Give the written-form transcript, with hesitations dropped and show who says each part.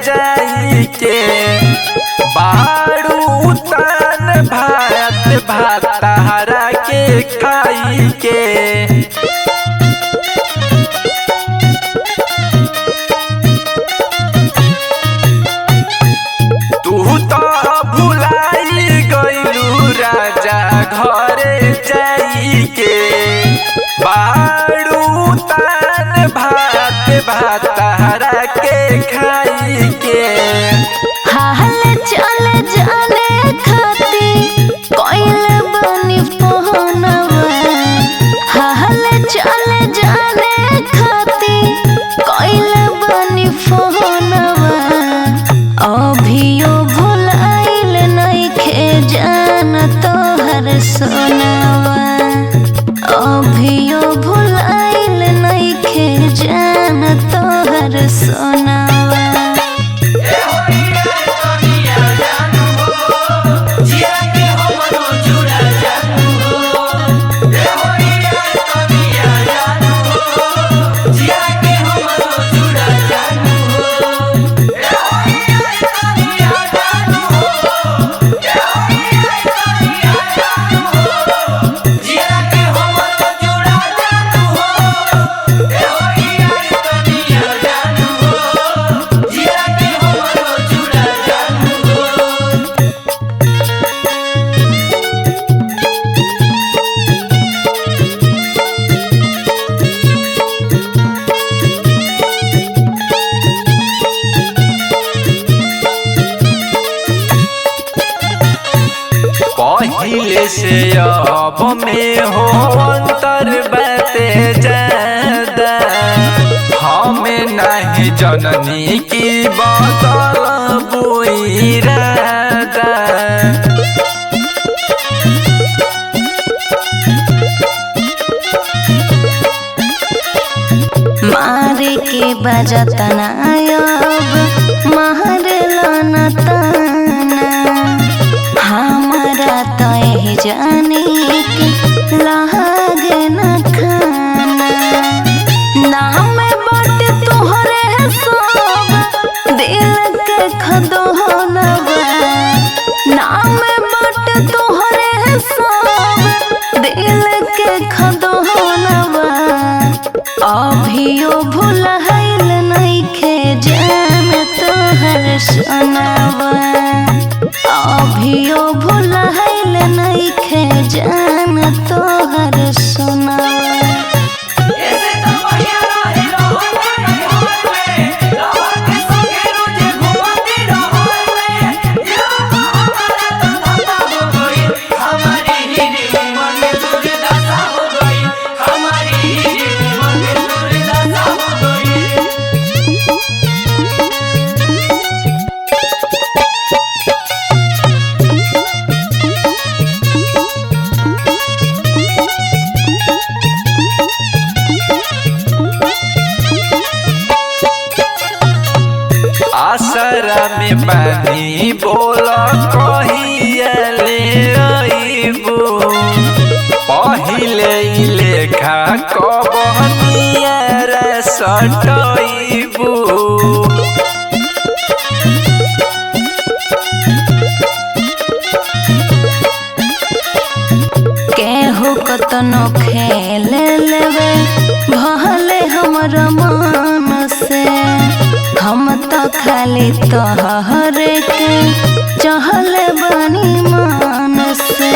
Speaker 1: जाई के बारू तन भात भातारा के खाई के। तू तो भुलाई गइलू राजा घरे जाई के बारू तन भात भातारा के खाई के।
Speaker 2: हाल चल जाने खाती कोइल बनी फोनवा, हाल चल जाने खाती कोइल बनी फोनवा। अभियो भुलाइल नइखे जान तोहर सोनावा, अभियो भुलाइल नइखे जान तोहर सोनावा।
Speaker 1: पहिले से अब में हो अंतर बाते ज्यादा, हमें नहीं जननी की बदल बुइरादा।
Speaker 2: मारे के बजतना अब मारला न ताना, हमारा तो यही जाने के लागे न खाना। नाम बट तोहरे सब दिल के खदोनवा, नाम बट तोहरे सब दिल के खदोनवा। अभियो भुलाइल नइखे जान तोहर सोनावा, अभियो भुलाइल नइखे जान तोहर सोनावा।
Speaker 1: आसरा में पानी बोला कहिया ले अइबू, पहिले लेखा कबनिया रे सटइबू।
Speaker 2: केहू कतनो खेल लेवे भले हमर मन से, हम तो खाली तोहरे के चहल बनी मान से।